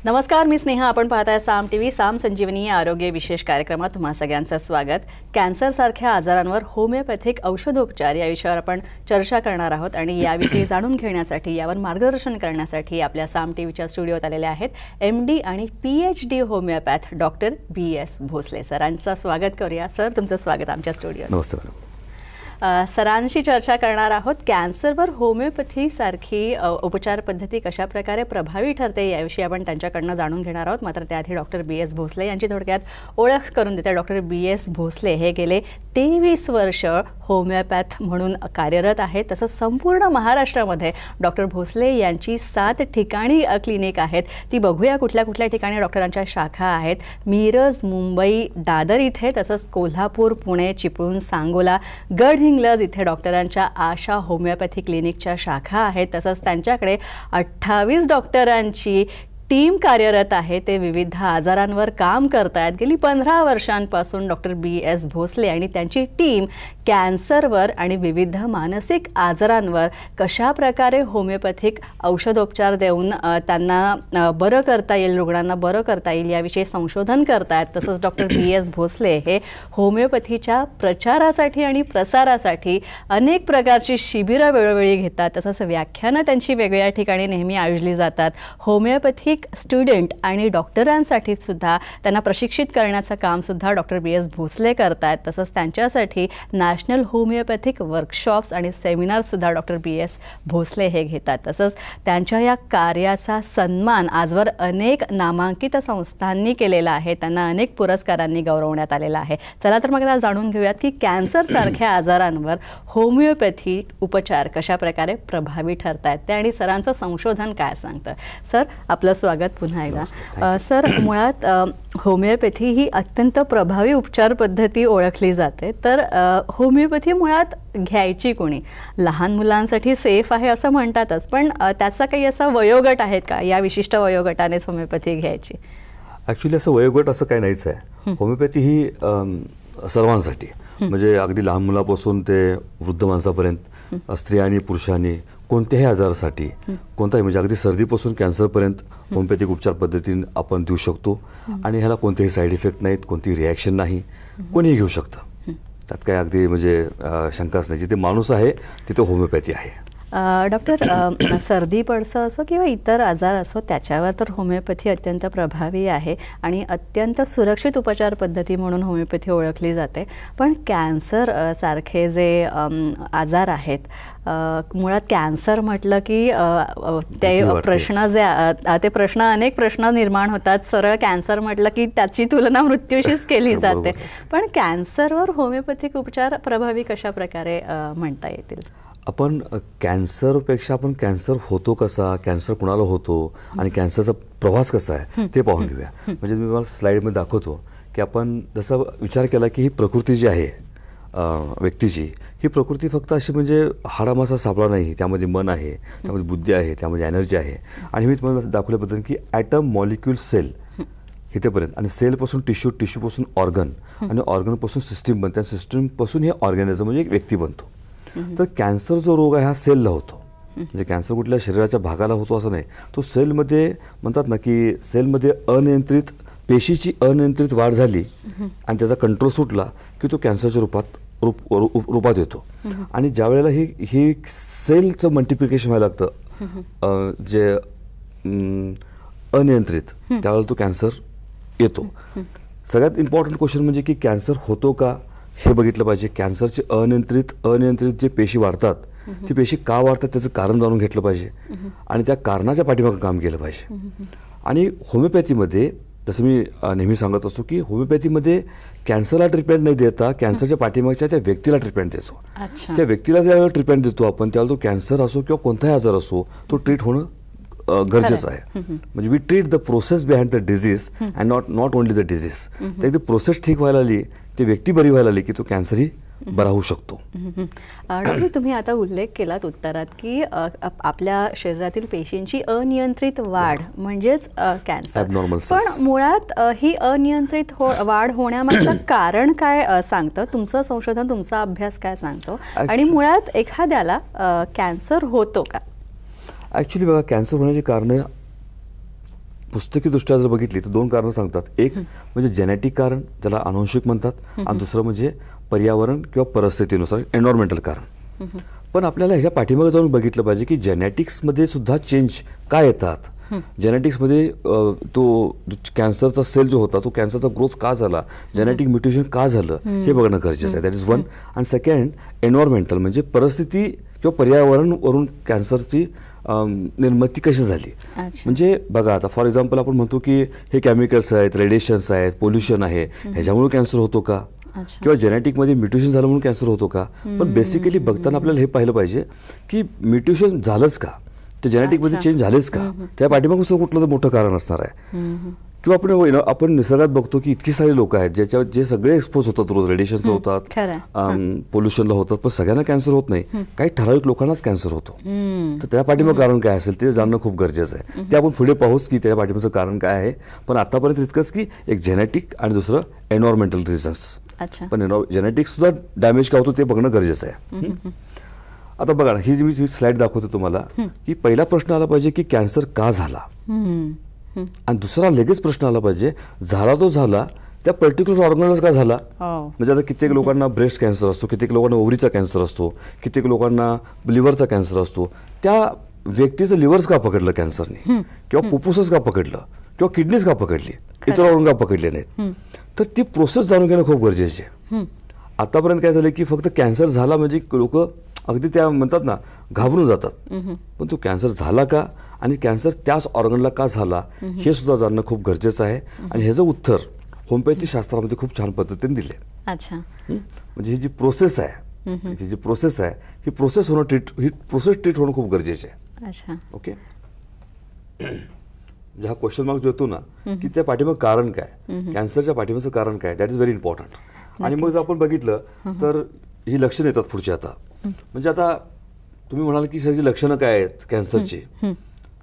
नमस्कार, मी स्नेहा. आपण पाहताय साम टीव्ही. साम संजीवनी या आरोग्य विशेष कार्यक्रमात तुम्हा सगळ्यांचं स्वागत. कॅन्सर सारख्या आजारांवर होमिओपॅथिक औषधोपचार या विषयावर आपण चर्चा करणार आहोत आणि याविषयी जाणून घेण्यासाठी, यावर मार्गदर्शन करण्यासाठी आपल्या साम टीव्हीच्या स्टुडिओत आलेले आहेत MD आणि PhD homeopath doctor BS Bhosale. सरांचं स्वागत करूया. सर, तुमचं स्वागत आमच्या स्टुडिओत. नमस्ते मॅडम. सरांशी चर्चा करणार आहोत. कॅन्सरवर होमिओपॅथी सारखी उपचार पद्धती कशा प्रकारे प्रभावी ठरते याविषयी आपण त्यांच्याकडनं जाणून घेणार आहोत. मात्र त्याआधी डॉक्टर BS भोसले यांची थोडक्यात ओळख करून देते. डॉक्टर BS भोसले हे गेले 23 वर्ष होमिओपॅथ म्हणून कार्यरत आहेत. तसंच संपूर्ण महाराष्ट्रामध्ये डॉक्टर भोसले यांची 7 ठिकाणी क्लिनिक आहेत. ती बघूया कुठल्या कुठल्या ठिकाणी डॉक्टरांच्या शाखा आहेत. मिरज, मुंबई, दादर इथे, तसंच कोल्हापूर, पुणे, चिपळूण, सांगोला, गडहिंग्लज इथे डॉक्टरांच्या आशा होमिओपॅथी क्लिनिकच्या शाखा आहेत. तसंच त्यांच्याकडे 28 डॉक्टरांची टीम कार्यरत आहे. ते विविध आजारांवर काम करतात. गेली 15 वर्षांपासून डॉक्टर BS भोसले आणि त्यांची टीम कॅन्सरवर आणि विविध मानसिक आजारांवर कशा प्रकारे होमिओपॅथिक औषधोपचार देऊन त्यांना बरं करता येईल, रुग्णांना बरं करता येईल याविषयी संशोधन करतात. तसंच डॉक्टर BS भोसले हे होमिओपॅथीच्या प्रचारासाठी आणि प्रसारासाठी अनेक प्रकारची शिबिरं वेळोवेळी घेतात. तसंच व्याख्यानं त्यांची वेगवेगळ्या ठिकाणी नेहमी आयोजली जातात. होमिओपॅथिक स्टुडंट आणि डॉक्टरांसाठी सुद्धा त्यांना प्रशिक्षित करण्याचं काम सुद्धा डॉक्टर BS भोसले करतात. तसंच त्यांच्यासाठी नॅशनल होमिओपॅथिक वर्कशॉप्स आणि सेमिनार सुद्धा डॉक्टर BS भोसले हे घेतात. तसंच त्यांच्या या कार्याचा सन्मान आजवर अनेक नामांकित संस्थांनी केलेला आहे. त्यांना अनेक पुरस्कारांनी गौरवण्यात आलेला आहे. चला तर मग आता जाणून घेऊयात की कॅन्सर सारख्या आजारांवर होमिओपॅथी उपचार कशा प्रकारे प्रभावी ठरतात ते आणि सरांचं संशोधन काय सांगतं. सर, आपलं स्वागत पुन्हा एकदा. सर, मुळात होमिओपॅथी ही अत्यंत प्रभावी उपचार पद्धती ओळखली जाते. तर होमिओपॅथी मुळात घ्यायची कोणी? लहान मुलांसाठी सेफ आहे असं म्हणतातच, पण त्याचा काही असा वयोगट आहेत का? या विशिष्ट वयोगटानेच होमिओपॅथी घ्यायची? ॲक्च्युली असं वयोगट असं काही नाहीच आहे. होमिओपॅथी ही सर्वांसाठी, म्हणजे अगदी लहान मुलापासून ते वृद्ध माणसापर्यंत, स्त्रिया आणि पुरुषांनी कोणत्याही आजारासाठी, कोणताही म्हणजे अगदी सर्दीपासून कॅन्सरपर्यंत होमिओपॅथिक उपचार पद्धतीने आपण देऊ शकतो. आणि ह्याला कोणतेही साईड इफेक्ट नाहीत, कोणतीही रिॲक्शन नाही, कोणीही घेऊ शकतं. त्यात काय अगदी म्हणजे शंकाच नाही. जिथे माणूस आहे तिथे होमिओपॅथी आहे. डॉक्टर, सर्दी पडसं असो किंवा इतर आजार असो त्याच्यावर तर होमिओपॅथी अत्यंत प्रभावी आहे आणि अत्यंत सुरक्षित उपचार पद्धती म्हणून होमिओपॅथी ओळखली जाते. पण कॅन्सर सारखे जे आजार आहेत, मुळात कॅन्सर म्हटलं की ते प्रश्न अनेक प्रश्न निर्माण होतात. सरळ कॅन्सर म्हटलं की त्याची तुलना मृत्यूशीच केली जाते. पण कॅन्सरवर होमिओपॅथिक उपचार प्रभावी कशा प्रकारे म्हणता येतील? आपण कॅन्सरपेक्षा आपण कॅन्सर होतो कसा, कॅन्सर कुणाला होतो आणि कॅन्सरचा प्रवास कसा आहे ते पाहून घेऊया. म्हणजे मी मला स्लाईडमध्ये दाखवतो की आपण जसा विचार केला की ही प्रकृती जी आहे व्यक्तीची, ही प्रकृती फक्त अशी म्हणजे हाडामासा सापळा नाही. त्यामध्ये मन आहे, त्यामध्ये बुद्धी आहे, त्यामध्ये एनर्जी आहे. आणि मी तुम्हाला दाखवल्याबद्दल की ॲटम, मॉलिक्यूल, सेल इथेपर्यंत, आणि सेलपासून टिश्यू, टिश्यूपासून ऑर्गन, आणि ऑर्गनपासून सिस्टीम बनते, आणि सिस्टीमपासून हे ऑर्गॅनिझम म्हणजे एक व्यक्ती बनतो. तर कॅन्सर जो रोग आहे हा सेलला होतो. म्हणजे कॅन्सर कुठल्या शरीराच्या भागाला होतो असं नाही. तो सेलमध्ये म्हणतात ना की सेलमध्ये अनियंत्रित पेशीची अनियंत्रित वाढ झाली आणि त्याचा कंट्रोल सुटला की तो कॅन्सरच्या रूपात येतो. आणि ज्या वेळेला ही सेलचं मल्टिप्लिकेशन व्हायला लागतं जे अनियंत्रित, त्यावेळेला तो कॅन्सर येतो. सगळ्यात इम्पॉर्टंट क्वेश्चन म्हणजे की कॅन्सर होतो का हे बघितलं पाहिजे. कॅन्सरचे अनियंत्रित जे पेशी वाढतात, ती पेशी का वाढतात त्याचं कारण जाणून घेतलं पाहिजे आणि त्या कारणाच्या पाठीमागं काम केलं पाहिजे. आणि होमिओपॅथीमध्ये जसं मी नेहमी सांगत असतो की होमिओपॅथीमध्ये कॅन्सरला ट्रीटमेंट नाही देता कॅन्सरच्या पाठीमागच्या त्या व्यक्तीला ट्रीटमेंट देतो. त्या व्यक्तीला ज्यावेळेला ट्रीटमेंट देतो आपण, त्यावेळेला तो कॅन्सर असो किंवा कोणताही आजार असो, तो ट्रीट होणं गरजेचं आहे. म्हणजे we treat the process behind the disease and not only the disease. तर एकदा प्रोसेस ठीक व्हायला आली, ती व्यक्ती बरी व्हायला आली की तो कॅन्सरही बरा होऊ शकतो. डॉक्टर, तुम्ही आता उल्लेख केलात उत्तरात की आपल्या शरीरातील पेशींची अनियंत्रित वाढ म्हणजेच कॅन्सर. पण मुळात ही अनियंत्रित वाढ होण्यामागचं कारण काय सांगतं? तुमचं संशोधन, तुमचा अभ्यास काय सांगतो? आणि मुळात एखाद्याला कॅन्सर होतो का? ॲक्च्युली बघा, कॅन्सर होण्याची कारणं पुस्तकीदृष्ट्या जर बघितली तर 2 कारणं सांगतात. एक म्हणजे जेनेटिक कारण, ज्याला अनुवंशिक म्हणतात, आणि दुसरं म्हणजे पर्यावरण किंवा परिस्थितीनुसार एन्व्हायरमेंटल कारण. पण आपल्याला ह्याच्या पाठीमागे जाऊन बघितलं पाहिजे की जेनेटिक्समध्ये सुद्धा चेंज का येतात. जेनेटिक्समध्ये तो कॅन्सरचा सेल जो होता तो कॅन्सरचा ग्रोथ का झाला, जेनेटिक म्युटेशन का झालं, हे बघणं गरजेचं आहे. That is one. आणि सेकंड एन्व्हायरमेंटल म्हणजे परिस्थिती किंवा पर्यावरणवरून कॅन्सरची निर्मिती कशी झाली. म्हणजे बघा आता फॉर एक्झाम्पल आपण म्हणतो की हे केमिकल्स आहेत, रेडिएशन्स आहेत, पोल्युशन आहे, ह्याच्यामुळे कॅन्सर होतो का, किंवा जेनेटिकमध्ये म्युटेशन झालं म्हणून कॅन्सर होतो का. पण बेसिकली बघताना आपल्याला हे पाहिलं पाहिजे की म्युटेशन झालंच का, ते जेनेटिकमध्ये चेंज झालेच का, त्या पाठीमागून सुद्धा कुठलं तर मोठं कारण असणार आहे. किंवा आपण निसर्गात बघतो की इतकी सारी लोक आहेत ज्याच्यावर जे सगळे एक्सपोज होतात, रोज रेडिएशन्स होतात, पोल्युशनला होतात, पण सगळ्यांना कॅन्सर होत नाही, काही ठराविक लोकांनाच कॅन्सर होतो. तर त्या पाठीमागं कारण काय असेल ते जाणणं खूप गरजेचं आहे. ते आपण पुढे पाहूच की त्या पाठीमागचं कारण काय आहे. पण आतापर्यंत इतकंच की एक जेनेटिक आणि दुसरं एन्व्हायरमेंटल रिझन्स. पण जेनेटिक सुद्धा डॅमेज का होतो ते बघणं गरजेचं आहे. आता बघा ही जी मी स्लाइड दाखवतो तुम्हाला की पहिला प्रश्न आला पाहिजे की कॅन्सर का झाला, आणि दुसरा लगेच प्रश्न आला पाहिजे झाला तो झाला त्या पर्टिक्युलर ऑर्गनलाच का झाला. म्हणजे आता कित्येक लोकांना ब्रेस्ट कॅन्सर असतो, कित्येक लोकांना ओव्हरीचा कॅन्सर असतो, कित्येक लोकांना लिव्हरचा कॅन्सर असतो. त्या व्यक्तीचं लिव्हर्स का पकडलं कॅन्सरने, किंवा फुफ्फुसच का पकडलं, किंवा किडनीज का पकडली, इतर ऑर्गन का पकडले नाहीत. तर ती प्रोसेस जाणून घेणं खूप गरजेची आहे. आतापर्यंत काय झालं की फक्त कॅन्सर झाला म्हणजे लोक अगदी त्या म्हणतात ना घाबरून जातात. पण तो कॅन्सर झाला का आणि कॅन्सर त्याच ऑर्गनला का झाला हे सुद्धा जाणणं खूप गरजेचं आहे. आणि ह्याचं उत्तर होमिओपॅथी शास्त्रामध्ये खूप छान पद्धतीने दिले. म्हणजे ही जी प्रोसेस आहे, ही प्रोसेस होणं खूप गरजेचं आहे. ओके. हा क्वेश्चन मार्क जो येतो ना की त्या पाठीमागं कारण काय, कॅन्सरच्या पाठीमागचं कारण काय, दॅट इज व्हेरी इम्पॉर्टंट. आणि मग जर आपण बघितलं तर ही लक्षणं येतात पुढची. आता म्हणजे आता तुम्ही म्हणाल की सगळी लक्षणं काय आहेत कॅन्सरची,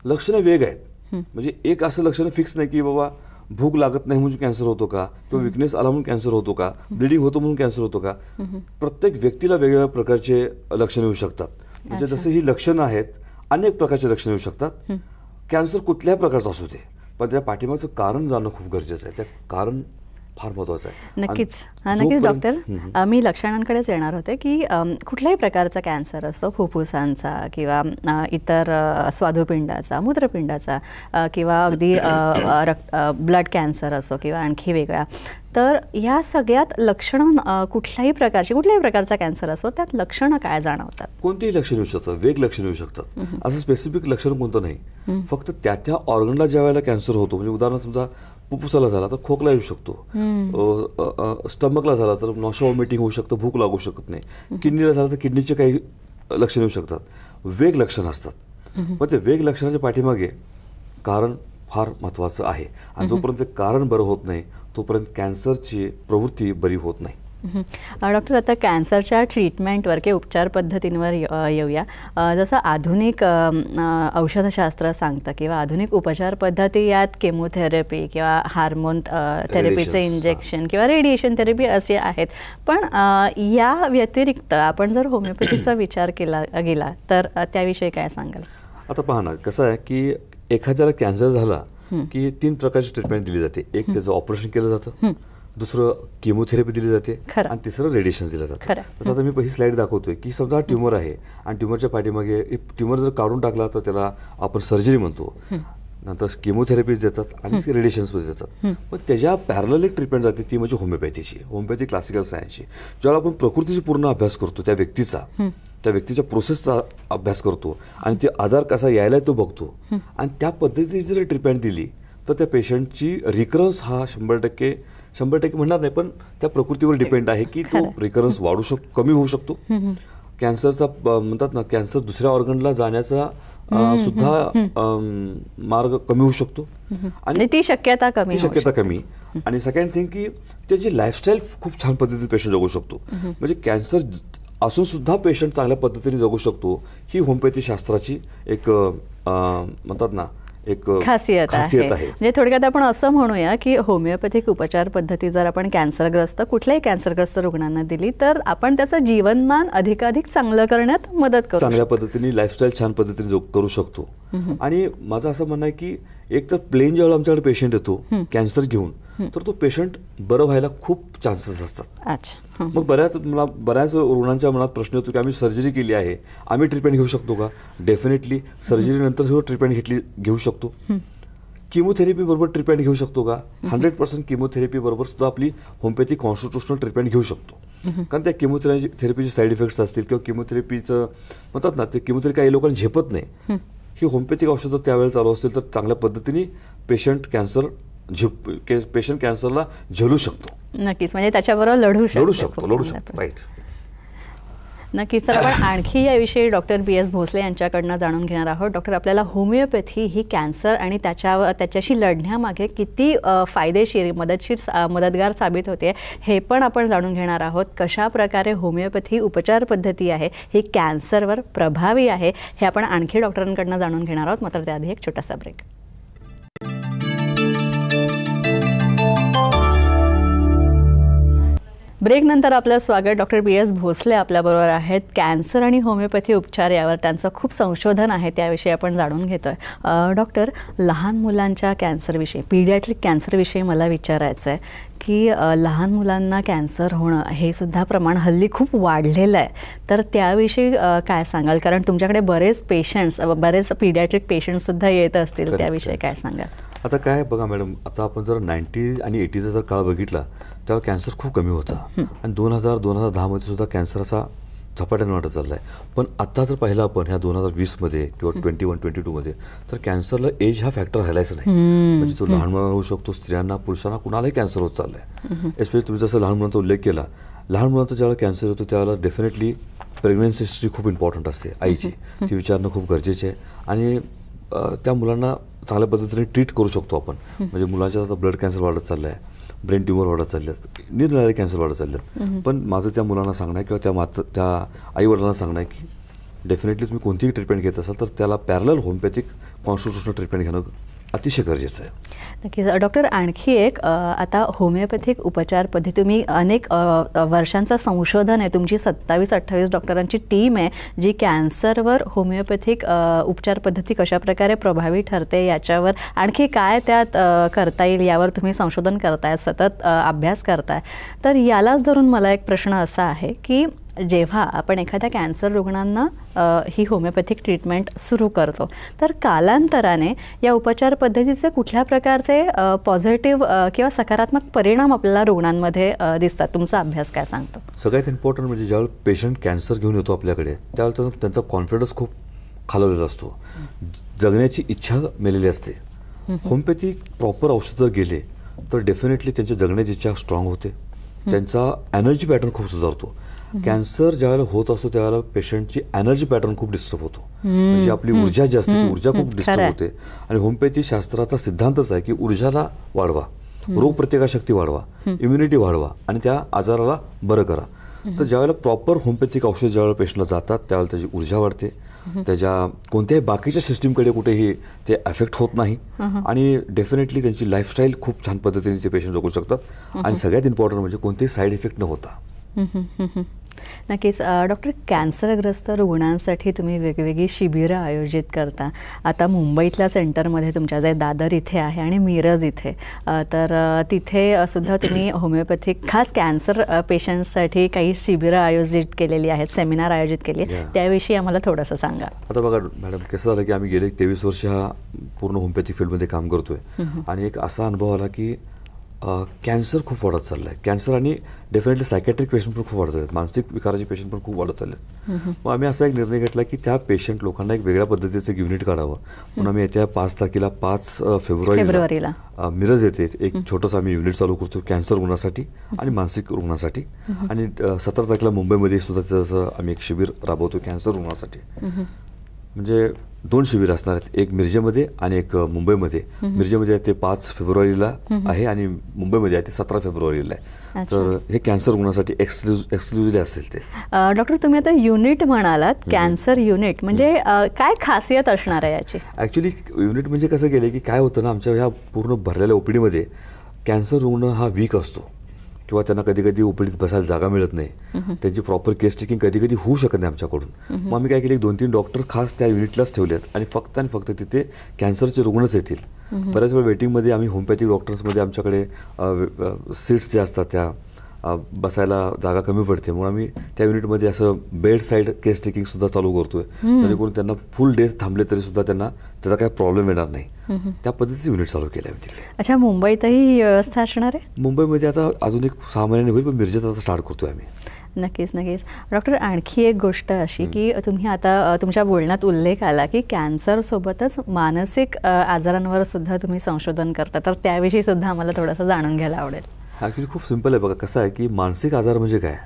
लक्षणं वेग आहेत. म्हणजे एक असं लक्षण फिक्स नाही की बाबा भूक लागत नाही म्हणून कॅन्सर होतो का, किंवा विकनेस आला म्हणून कॅन्सर होतो का, ब्लिडिंग होतो म्हणून कॅन्सर होतो का. प्रत्येक व्यक्तीला वेगवेगळ्या प्रकारचे लक्षणं येऊ शकतात. म्हणजे जसं ही लक्षणं आहेत अनेक प्रकारचे लक्षणं येऊ शकतात. कॅन्सर कुठल्याही प्रकारचा असू दे, पण त्या पाठीमागचं कारण जाणं खूप गरजेचं आहे. त्या कारण फार महत्वाचं आहे. नक्कीच डॉक्टर, मी लक्षणांकडेच येणार होते की कुठल्याही प्रकारचा कॅन्सर असतो, फुफ्फुसांचा किंवा इतर स्वादुपिंडाचा, मूत्रपिंडाचा, किंवा अगदी ब्लड कॅन्सर असो किंवा आणखी वेगळा, तर या सगळ्यात लक्षणं कुठल्याही प्रकारचा कॅन्सर असो त्यात लक्षणं काय जाणवतात. कोणतेही लक्षण येऊ शकतात, वेग लक्षण येऊ शकतात. असं स्पेसिफिक लक्षण कोणतं नाही. फक्त त्या ऑर्गनला ज्या वेळेला कॅन्सर होतो, म्हणजे उदाहरणार्थ समजा फुफ्फुसाला झाला तर खोकला येऊ शकतो, स्टमकला झाला तर नॉशा वॉमिटिंग होऊ शकतं, भूक लागू शकत नाही, किडनीला झालं तर किडनीचे काही लक्षण येऊ शकतात. वेग लक्षण असतात. पण ते वेग लक्षणाच्या पाठीमागे कारण फार महत्त्वाचं आहे. आणि जोपर्यंत कारण बरं होत नाही तोपर्यंत कॅन्सरची प्रवृत्ती बरी होत नाही. डॉक्टर, आता कॅन्सरच्या ट्रीटमेंटवर किंवा उपचार पद्धतींवर येऊया. जसं आधुनिक औषधशास्त्र सांगतं किंवा आधुनिक उपचार पद्धती यात केमोथेरपी किंवा हार्मोन थेरपीचे इंजेक्शन किंवा रेडिएशन थेरपी असे आहेत. पण या व्यतिरिक्त आपण जर होमिओपॅथीचा विचार केला गेला तर त्याविषयी काय सांगाल. आता पहा ना, कसं आहे की एखाद्याला कॅन्सर झाला की 3 प्रकारची ट्रीटमेंट दिली जाते. एक त्याचं ऑपरेशन केलं जातं, दुसरं केमोथेरपी दिली जाते, आणि तिसरं रेडिएशन दिलं जातं. तसं आता मी पहिली स्लाइड दाखवतोय की समजा ट्युमर आहे आणि ट्युमरच्या पाठीमागे ट्युमर जर काढून टाकला तर त्याला आपण सर्जरी म्हणतो. नंतर केमोथेरपीज देतात आणि रेडिएशन्स देतात. पण त्याच्या पॅरलल एक ट्रीटमेंट जाते ती म्हणजे होमिओपॅथीची, होमिओपॅथी क्लासिकल सायन्सची. ज्यावेळेला आपण प्रकृतीची पूर्ण अभ्यास करतो, त्या व्यक्तीच्या प्रोसेसचा अभ्यास करतो आणि ते आजार कसा यायला तो बघतो, आणि त्या पद्धतीची जर ट्रीटमेंट दिली तर त्या पेशंटची रिकरन्स हा 100% म्हणणार नाही, पण त्या प्रकृतीवर डिपेंड आहे की तो रिकरन्स वाढू शकतो, कमी होऊ शकतो. कॅन्सरचा म्हणतात ना, कॅन्सर दुसऱ्या ऑर्गनला जाण्याचा सुद्धा मार्ग कमी होऊ शकतो, आणि ती शक्यता कमी. आणि सेकंड थिंग की त्याची लाईफस्टाईल खूप छान पद्धतीने पेशंट जगू शकतो. म्हणजे कॅन्सर असून सुद्धा पेशंट चांगल्या पद्धतीने जगू शकतो. ही होमिओपॅथी शास्त्राची एक म्हणतात ना एक खासियत आहे. म्हणजे थोडक्यात आपण असं म्हणूया की होमिओपॅथिक उपचार पद्धती जर आपण कॅन्सरग्रस्त कुठल्याही कॅन्सरग्रस्त रुग्णांना दिली तर आपण त्याचं जीवनमान अधिकाधिक चांगलं करण्यात मदत करू, चांगल्या पद्धतीने लाईफस्टाईल छान पद्धतीने करू शकतो. आणि माझं असं म्हणणं आहे की एक तर प्लेन ज्यावेळेला आमच्याकडे पेशंट येतो कॅन्सर घेऊन, तर तो पेशंट बरं व्हायला खूप चान्सेस असतात. अच्छा. मग बऱ्याच रुग्णांच्या मनात प्रश्न येतो की आम्ही सर्जरी केली आहे, आम्ही ट्रीटमेंट घेऊ शकतो का? डेफिनेटली सर्जरीनंतर सुद्धा ट्रीटमेंट घेऊ शकतो. किमोथेरपी बरोबर ट्रीटमेंट घेऊ शकतो का? 100% किमोथेरपी बरोबर सुद्धा आपली होमिओपॅथिक कॉन्स्टिट्युशनल ट्रीटमेंट घेऊ शकतो. कारण त्या किमोथेरपीचे साईड इफेक्ट्स असतील किंवा किमोथेरपीचं म्हणतात ना, ते किमोथेरपी काही लोकांना झेपत नाही. ही होमिओपॅथिक औषधं त्यावेळेला चालू असतील तर चांगल्या पद्धतीने पेशंट कॅन्सरला झेलू शकतो. नक्कीच, म्हणजे त्याच्याबरोबर लढू शकतो. राईट. नक्कीच. तर आपण आणखी याविषयी डॉक्टर BS भोसले यांच्याकडनं जाणून घेणार आहोत. डॉक्टर, आपल्याला होमिओपॅथी ही कॅन्सर आणि त्याच्याशी लढण्यामागे किती फायदेशीर मदतगार साबित होते हे पण आपण जाणून घेणार आहोत. कशा प्रकारे होमिओपॅथी उपचार पद्धती आहे ही कॅन्सरवर प्रभावी आहे हे आपण आणखी डॉक्टरांकडनं जाणून घेणार आहोत. मात्र त्याआधी एक छोटासा ब्रेक. ब्रेकनंतर आपलं स्वागत. डॉक्टर BS भोसले आपल्याबरोबर आहेत. कॅन्सर आणि होमिओपॅथी उपचार यावर त्यांचं खूप संशोधन आहे, त्याविषयी आपण जाणून घेतोय. डॉक्टर, लहान मुलांच्या कॅन्सरविषयी, पीडियाट्रिक कॅन्सरविषयी मला विचारायचं आहे की लहान मुलांना कॅन्सर होणं हे सुद्धा प्रमाण हल्ली खूप वाढलेलं आहे. तर त्याविषयी काय सांगाल? कारण तुमच्याकडे बरेच पीडियाट्रिक पेशंट्ससुद्धा येत असतील, त्याविषयी काय सांगाल? आता काय बघा मॅडम, आता आपण जर 90 आणि 80चा जर काळ बघितला तेव्हा कॅन्सर खूप कमी होता आणि 2010 मध्ये सुद्धा कॅन्सर असा झपाट्याने वाढत चालला आहे. पण आता जर पाहिलं आपण ह्या 2020 किंवा 21-22 मध्ये, तर कॅन्सरला एज हा फॅक्टर राहिलाच नाही. म्हणजे तो लहान मुलांना होऊ शकतो, स्त्रियांना, पुरुषांना, कुणालाही कॅन्सर होत चाललाय. एस्पेशली तुम्ही जसं लहान मुलांचा उल्लेख केला, लहान मुलांचा ज्यावेळेला कॅन्सर होतो त्यावेळेला डेफिनेटली प्रेग्नन्सी हिस्ट्री खूप इम्पॉर्टंट असते आईची, ती विचारणं खूप गरजेचे आहे. आणि त्या मुलांना चांगल्या पद्धतीने ट्रीट करू शकतो आपण. म्हणजे मुलांच्या आता ब्लड कॅन्सर वाढत चाललं आहे, ब्रेन ट्युमर वाढत चालले आहेत, निरनिराळे कॅन्सर वाढत चालले आहेत. पण माझं त्या मुलांना सांगणं आहे किंवा त्या आईवडिलांना सांगणं आहे की डेफिनेटली तुम्ही कोणतीही ट्रीटमेंट घेत असाल तर त्याला पॅरलल होमिओपॅथिक कॉन्स्टिट्युशनल ट्रीटमेंट घेणं अतिशय गरजेचं आहे. नक्कीच. डॉक्टर, आणखी एक, आता होमिओपॅथिक उपचार पद्धती, तुम्ही अनेक वर्षांचं संशोधन आहे, तुमची 27-28 डॉक्टरांची टीम आहे जी कॅन्सरवर होमिओपॅथिक उपचार पद्धती कशाप्रकारे प्रभावी ठरते याच्यावर आणखी काय त्यात करता येईल यावर तुम्ही संशोधन करताय, सतत अभ्यास करताय. तर यालाच धरून मला एक प्रश्न असा आहे की जेव्हा आपण एखाद्या कॅन्सर रुग्णांना ही होमिओपॅथिक ट्रीटमेंट सुरू करतो तर कालांतराने या उपचार पद्धतीचे कुठल्या प्रकारचे पॉझिटिव्ह किंवा सकारात्मक परिणाम आपल्याला रुग्णांमध्ये दिसतात? तुमचा अभ्यास काय सांगतो? सगळ्यात इम्पॉर्टंट म्हणजे ज्यावेळेला पेशंट कॅन्सर घेऊन येतो आपल्याकडे त्यावेळेला त्यांचा कॉन्फिडन्स खूप खालवलेला असतो, जगण्याची इच्छा मेलेली असते. होमिओपॅथिक प्रॉपर औषध जर गेले तर डेफिनेटली त्यांची जगण्याची इच्छा स्ट्रॉंग होते, त्यांचा एनर्जी पॅटर्न खूप सुधारतो. कॅन्सर ज्यावेळेला होत असतो त्यावेळेला पेशंटची एनर्जी पॅटर्न खूप डिस्टर्ब होतो, म्हणजे आपली ऊर्जा जी असते ती ऊर्जा खूप डिस्टर्ब होते. आणि होमिओपॅथी शास्त्राचा सिद्धांतच आहे की ऊर्जाला वाढवा, रोगप्रतिकारशक्ती वाढवा, इम्युनिटी वाढवा आणि त्या आजाराला बरं करा. तर ज्यावेळेला प्रॉपर होमिओपॅथिक औषध ज्यावेळेला पेशंटला जातात त्यावेळेला त्याची ऊर्जा वाढते, त्याच्या कोणत्याही बाकीच्या सिस्टीमकडे कुठेही ते अफेक्ट होत नाही आणि डेफिनेटली त्यांची लाईफस्टाईल खूप छान पद्धतीने ते पेशंट जगू शकतात. आणि सगळ्यात इम्पॉर्टंट म्हणजे कोणतेही साईड इफेक्ट न होता. नक्कीच. डॉक्टर, कॅन्सरग्रस्त रुग्णांसाठी तुम्ही वेगवेगळी शिबिरं आयोजित करता. आता मुंबईतल्या सेंटरमध्ये तुमच्या जे दादर इथे आहे आणि मिरज इथे, तर तिथे सुद्धा तुम्ही होमिओपॅथिक खास कॅन्सर पेशंट्ससाठी काही शिबिरं आयोजित केलेली आहेत, सेमिनार आयोजित केली आहे, त्याविषयी आम्हाला थोडंसं सांगा. आता बघा मॅडम, कसं झालं की आम्ही गेले 23 वर्ष हा पूर्ण होमिओपॅथिक फील्डमध्ये काम करतोय आणि एक असा अनुभव आला की कॅन्सर खूप वाढत चाललं आहे. कॅन्सर आणि डेफिनेटली सायकॅट्रिक पेशंट पण खूप वाढत आहेत, मानसिक विकाराचे पेशंट पण खूप वाढत चालले आहेत. मग आम्ही असा एक निर्णय घेतला की त्या पेशंट लोकांना एक वेगळ्या पद्धतीचं एक युनिट काढावं म्हणून आम्ही येत्या 5 तारखेला 5 फेब्रुवारीला मिरज येथे एक छोटंसं आम्ही युनिट चालू करतो कॅन्सर रुग्णासाठी आणि मानसिक रुग्णासाठी. आणि 17 तारखेला मुंबईमध्ये सुद्धा तसं आम्ही एक शिबिर राबवतो कॅन्सर रुग्णासाठी. म्हणजे 2 शिबिर असणार आहेत, एक मिरजेमध्ये आणि एक मुंबईमध्ये. मिरजेमध्ये ते 5 फेब्रुवारीला आहे आणि मुंबईमध्ये आहे ते 17 फेब्रुवारीला आहे. तर हे कॅन्सर रुग्णांसाठी एक्सक्लुझिव्हली असेल ते. डॉक्टर, तुम्ही आता युनिट म्हणालात, कॅन्सर युनिट म्हणजे काय खासियत असणार आहे याची? ॲक्च्युली युनिट म्हणजे कसं केलं की काय होतं ना, आमच्या ह्या पूर्ण भरलेल्या ओपीडीमध्ये कॅन्सर रुग्ण हा वीक असतो किंवा त्यांना कधी कधी ओपीडीत बसायला जागा मिळत नाही, त्यांची प्रॉपर केस टेकिंग कधी कधी होऊ शकत नाही आमच्याकडून. मग आम्ही काय केलं, 2-3 डॉक्टर खास त्या युनिटलाच ठेवलेत आणि फक्त तिथे कॅन्सरचे रुग्णच येतील. बऱ्याच वेळ वेटिंगमध्ये आम्ही होमिओपॅथिक डॉक्टर्समध्ये आमच्याकडे सीट्स जे असतात त्या बसायला जागा कमी पडते, म्हणून आम्ही त्या युनिटमध्ये असं बेड साईड केस टेकिंग सुद्धा चालू करतोय, जेणेकरून त्यांना फुल डे थांबले तरी सुद्धा त्यांना त्याचा काही प्रॉब्लेम येणार नाही. त्या पद्धतीचे युनिट चालू केले आम्ही तिकडे. अच्छा, मुंबईतही ही व्यवस्था असणार आहे? मुंबईमध्ये आता अजून एक 6 महिन्यांनी होईल, पण मिरजेत आता स्टार्ट करतोय आम्ही. नक्कीच नक्कीच. डॉक्टर, आणखी एक गोष्ट अशी की तुम्ही आता तुमच्या बोलण्यात उल्लेख आला की कॅन्सरसोबतच मानसिक आजारांवर सुद्धा तुम्ही संशोधन करता, तर त्याविषयी सुद्धा आम्हाला थोडंसं जाणून घ्यायला आवडेल. ॲक्च्युली खूप सिम्पल आहे. बघा कसं आहे की मानसिक आजार म्हणजे काय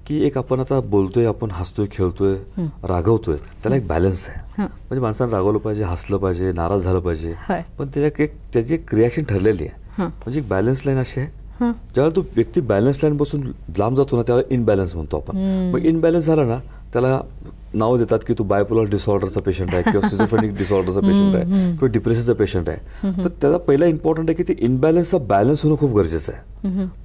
की एक आपण आता बोलतोय, आपण हसतोय, खेळतोय, रागवतोय, त्याला एक बॅलन्स आहे. म्हणजे माणसानं रागवलं पाहिजे, हसलं पाहिजे, नाराज झालं पाहिजे, पण त्याची एक रिॲक्शन ठरलेली आहे. म्हणजे एक बॅलन्स लाईन अशी आहे, ज्यावेळेला तो व्यक्ती बॅलन्स लाईन पासून लांब जातो ना त्याला इनबॅलन्स म्हणतो आपण. मग इनबॅलन्स झाला ना त्याला नाव देतात की तू बायपोलर डिसऑर्डरचा पेशंट आहे किंवा सिझोफ्रेनिक डिसऑर्डरचा पेशंट आहे किंवा डिप्रेशनचा पेशंट आहे. तर त्याचा पहिला इम्पॉर्टंट आहे की ते इनबॅलन्सचा बॅलन्स होणं खूप गरजेचं आहे.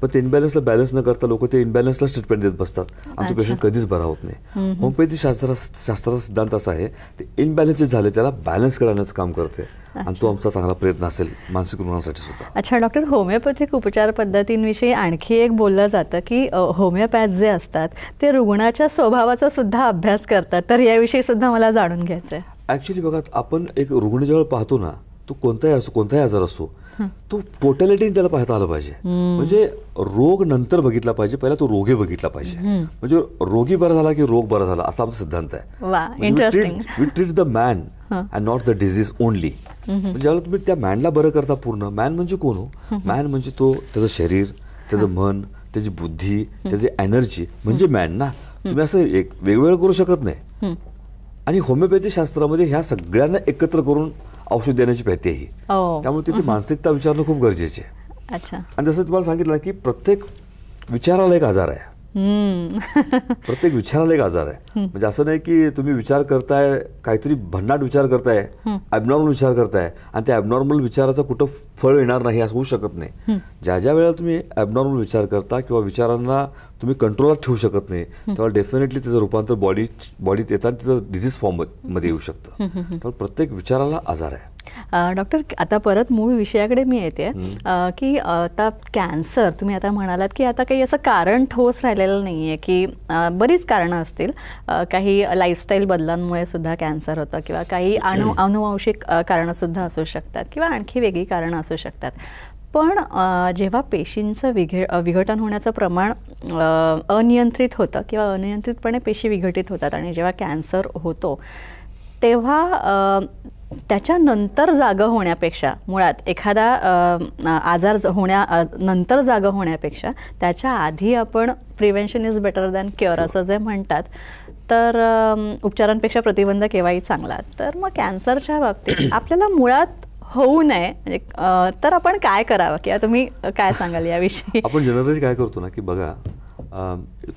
पण ते इनबॅलन्सला बॅलन्स न करता लोक ते इनबॅलन्सलाच ट्रीटमेंट देत बसतात आणि तो पेशंट कधीच बरा होत नाही. होमिओपॅथी शास्त्राचा सिद्धांत असा आहे ते इनबॅलन्स जे झाले त्याला बॅलन्स करण्याचं काम करते आणि तो आमचा चांगला प्रयत्न असेल मानसिक रुग्णांसाठी सुद्धा. अच्छा डॉक्टर, होमिओपॅथिक उपचार पद्धतींविषयी आणखी एक बोललं जातं की होमिओपॅथ जे असतात ते रुग्णाच्या स्वभावाचा सुद्धा अभ्यास करतात, तर याविषयी सुद्धा मला जाणून घ्यायचं आहे. ॲक्च्युली बघा, आपण एक रुग्ण जेव्हा पाहतो ना, तो कोणताही आजार असो, तो टोटॅलिटीने त्याला पाहता आलं पाहिजे. म्हणजे रोग नंतर बघितला पाहिजे, पहिला तो रोगी बघितला पाहिजे. म्हणजे रोगी बरा झाला की रोग बरा झाला असा आमचा सिद्धांत आहे. We treat the man and not the disease only. म्हणजे ज्यावेळेला तुम्ही त्या मॅनला बरं करता पूर्ण, मॅन म्हणजे कोण हो? मॅन म्हणजे तो त्याचं शरीर, त्याचं मन, त्याची बुद्धी, त्याची एनर्जी म्हणजे मॅन ना. तुम्ही असं एक वेगवेगळं करू शकत नाही. आणि होमिओपॅथी शास्त्रामध्ये ह्या सगळ्यांना एकत्र करून औषध देण्याची पद्धती आहे. त्यामुळे तिथे मानसिकता विचारणं खूप गरजेचे आहे. आणि जसं तुम्हाला सांगितलं की प्रत्येक विचाराला एक आजार आहे. प्रत्येक विचाराला एक आजार आहे. म्हणजे असं नाही की तुम्ही विचार करताय, काहीतरी भन्नाट विचार करताय, ॲबनॉर्मल विचार करताय आणि त्या ॲबनॉर्मल विचाराचं कुठं फळ येणार नाही असं होऊ शकत नाही. ज्या वेळेला तुम्ही ॲबनॉर्मल विचार करता किंवा विचारांना तुम्ही कंट्रोलात ठेवू शकत नाही, तेव्हा डेफिनेटली त्याचं रूपांतर बॉडीत येताना तिचं डिझीज फॉर्ममध्ये येऊ शकतं. त्यामुळे प्रत्येक विचाराला आजार आहे. डॉक्टर, आता परत मूळ विषयाकडे मी येते की आता कॅन्सर तुम्ही आता म्हणालात की आता काही असं कारण ठोस राहिलेलं नाही आहे की बरीच कारणं असतील, काही लाईफस्टाईल बदलांमुळे सुद्धा कॅन्सर होतं किंवा काही अनुवांशिक कारणंसुद्धा असू शकतात किंवा आणखी वेगळी कारणं असू शकतात. पण जेव्हा पेशींचं विघटन होण्याचं प्रमाण अनियंत्रित होतं किंवा अनियंत्रितपणे पेशी विघटित होतात आणि जेव्हा कॅन्सर होतो तेव्हा त्याच्यानंतर जागं होण्यापेक्षा, मुळात एखादा आजार नंतर जागं होण्यापेक्षा त्याच्या आधी आपण prevention is better than cure असं जे म्हणतात, तर उपचारांपेक्षा प्रतिबंध केव्हाही चांगला. तर मग कॅन्सरच्या बाबतीत आपल्याला मुळात होऊ नये म्हणजे तर आपण काय करावं किंवा तुम्ही काय सांगाल याविषयी? आपण जनरली काय करतो ना की बघा,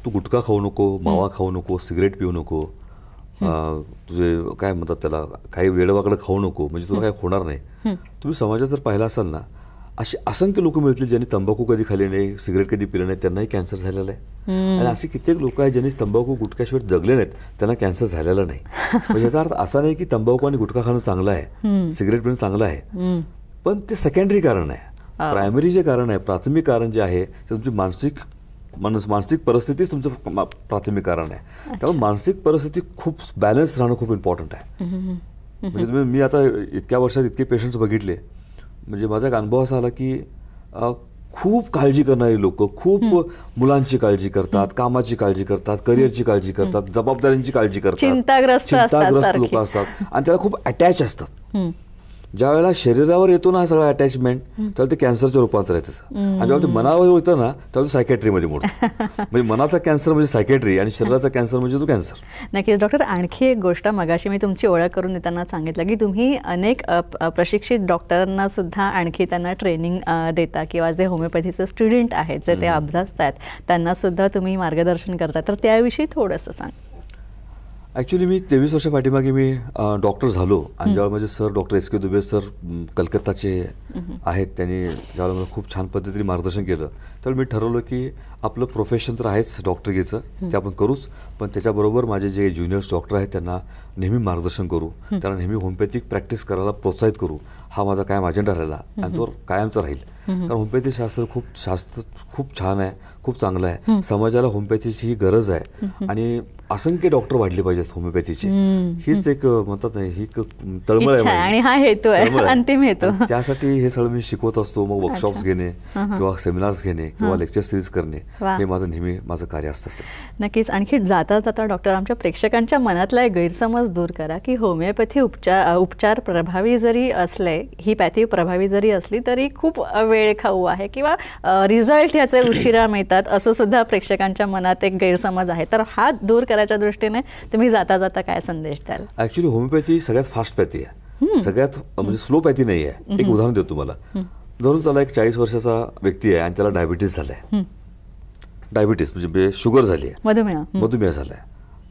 तू गुटखा खाऊ नको, मावा खाऊ नको, सिगरेट पिऊ नको, तुझे काय म्हणतात त्याला, काही वेडवाकडं खाऊ नको, म्हणजे तुला काय होणार नाही. तुम्ही समाजात जर पाहिला असाल ना, अशी असंख्य लोक मिळतील ज्यांनी तंबाखू कधी खाल्ली नाही, सिगरेट कधी पिलं नाही, त्यांनाही कॅन्सर झालेला आहे. आणि असे कित्येक लोक आहेत ज्यांनी तंबाखू गुटख्याशिवाय जगले नाहीत, त्यांना कॅन्सर झालेला नाही. म्हणजे याचा अर्थ असा नाही की तंबाखू आणि गुटखा खाणं चांगलं आहे, सिगरेट पिणं चांगलं आहे, पण ते सेकंडरी कारण आहे. प्रायमरी जे कारण आहे, प्राथमिक कारण जे आहे ते तुमची मानसिक परिस्थितीच तुमचं प्राथमिक कारण आहे. त्यामुळे मानसिक परिस्थिती खूप बॅलन्स राहणं खूप इम्पॉर्टंट आहे. म्हणजे मी आता इतक्या वर्षात इतके पेशंट्स बघितले, म्हणजे माझा एक अनुभव असा आला की खूप काळजी करणारी लोक खूप मुलांची काळजी करतात, कामाची काळजी करतात, करिअरची काळजी करतात, जबाबदाऱ्यांची काळजी करतात, चिंताग्रस्त लोक असतात आणि त्याला खूप अटॅच असतात. ज्या वेळेला शरीरावर येतो ना सगळं अटॅचमेंट, त्यावेळेला ते कॅन्सरचं रूपांतर आहे त्याचं. आणि जेव्हा ते मनावर येतं ना त्यावेळेला सायकॅट्रीमध्ये मोडतं. म्हणजे मनाचा कॅन्सर म्हणजे सायकॅट्री आणि शरीराचा कॅन्सर म्हणजे तो कॅन्सर. नक्कीच डॉक्टर. आणखी एक गोष्ट, मगाशी मी तुमची ओळख करून देताना सांगितलं की तुम्ही अनेक प्रशिक्षित डॉक्टरांना सुद्धा आणखी त्यांना ट्रेनिंग देता किंवा जे होमिओपॅथीचे स्टुडंट आहेत जे ते अभ्यासतात त्यांना सुद्धा तुम्ही मार्गदर्शन करता, तर त्याविषयी थोडंसं सांग. ॲक्च्युली मी 23 वर्षा पाठीमागे मी डॉक्टर झालो आणि ज्यावेळेला माझे सर डॉक्टर एस के दुबे सर कलकत्ताचे आहेत, त्यांनी ज्यावेळेला मला खूप छान पद्धतीने मार्गदर्शन केलं त्यावेळी मी ठरवलं की आपलं प्रोफेशन तर आहेच डॉक्टरकीचं, ते आपण करूच, पण त्याच्याबरोबर माझे जे ज्युनियर्स डॉक्टर आहेत त्यांना नेहमी मार्गदर्शन करू, त्यांना नेहमी होमिओपॅथिक प्रॅक्टिस करायला प्रोत्साहित करू. हा माझा कायम अजेंडा राहिला आणि तो कायमचा राहील. कारण होमिओपॅथी शास्त्र खूप छान आहे, खूप चांगलं आहे. समाजाला होमिओपॅथीची ही गरज आहे आणि असंख्य डॉक्टर वाढले पाहिजेत होमिओपॅथीचे. हीच एक म्हणतात नाही, ही तळमळ आहे आणि हा हेतू आहे, अंतिम हेतू. त्यासाठी हे सगळं मी शिकवत असतो. मग वर्कशॉप्स घेणे किंवा सेमिनार्स घेणे किंवा लेक्चर सिरीज करणे हे माझं नेहमी माझं कार्य असतं. नक्कीच. आणखी जाता जाता डॉक्टर आमच्या प्रेक्षकांच्या मनातला एक गैरसमज दूर करा की होमिओपॅथी उपचार प्रभावी जरी असले, ही पॅथी प्रभावी जरी असली तरी खूप वेळ खाऊ आहे किंवा रिझल्ट याचे उशिरा मिळतात, असं सुद्धा प्रेक्षकांच्या मनात एक गैरसमज आहे. तर हा दूर करायच्या दृष्टीने तुम्ही जाता जाता काय संदेश द्याल? ॲक्च्युली होमिओपॅथी सगळ्यात फास्ट पॅथी आहे, सगळ्यात म्हणजे स्लो पॅथी नाही आहे. एक उदाहरण देतो तुम्हाला. धरून चला एक 40 वर्षाचा व्यक्ती आहे आणि त्याला डायबिटीस झालाय. डायबिटीस म्हणजे शुगर झाली आहे, मधुमेह झालाय.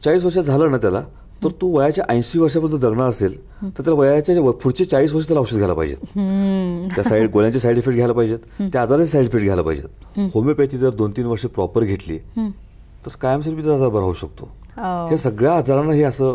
40 वर्षात झालं ना त्याला, तर तो वयाच्या 80 वर्षापर्यंत जगणार असेल तर त्याला वयाच्या पुढचे 40 वर्ष त्याला औषध घ्यायला पाहिजेत, त्या गोळ्यांचे साईड इफेक्ट घ्यायला पाहिजेत, त्या आजाराचे साईड इफेक्ट घ्यायला पाहिजेत. होमिओपॅथी जर 2-3 वर्ष प्रॉपर घेतली तर कायमस्वरूपी त्याचा आजार बरा होऊ शकतो. हे सगळ्या आजारांना हे असं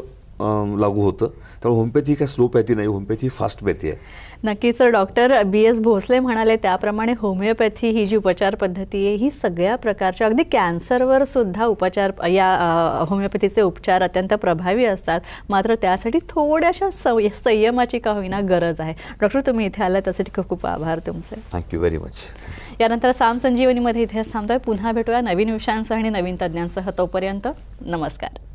लागू होतं. त्यामुळे होमिओपॅथी काय स्लो पॅथी नाही, होमिओपॅथी फास्ट पॅथी आहे. नक्कीच. सर डॉक्टर BS भोसले म्हणाले त्याप्रमाणे होमिओपॅथी ही जी उपचार पद्धती आहे ही सगळ्या प्रकारच्या, अगदी कॅन्सरवर सुद्धा उपचार, या होमिओपॅथीचे उपचार अत्यंत प्रभावी असतात. मात्र त्यासाठी थोड्याशा संयमाची का होईना गरज आहे. डॉक्टर तुम्ही इथे आला त्यासाठी खूप खूप आभार तुमचे. Thank you very much. यानंतर साम संजीवनीमध्ये इथे थांबतोय. पुन्हा भेटूया नवीन विषयांसह आणि नवीन तज्ज्ञांसह. तोपर्यंत नमस्कार.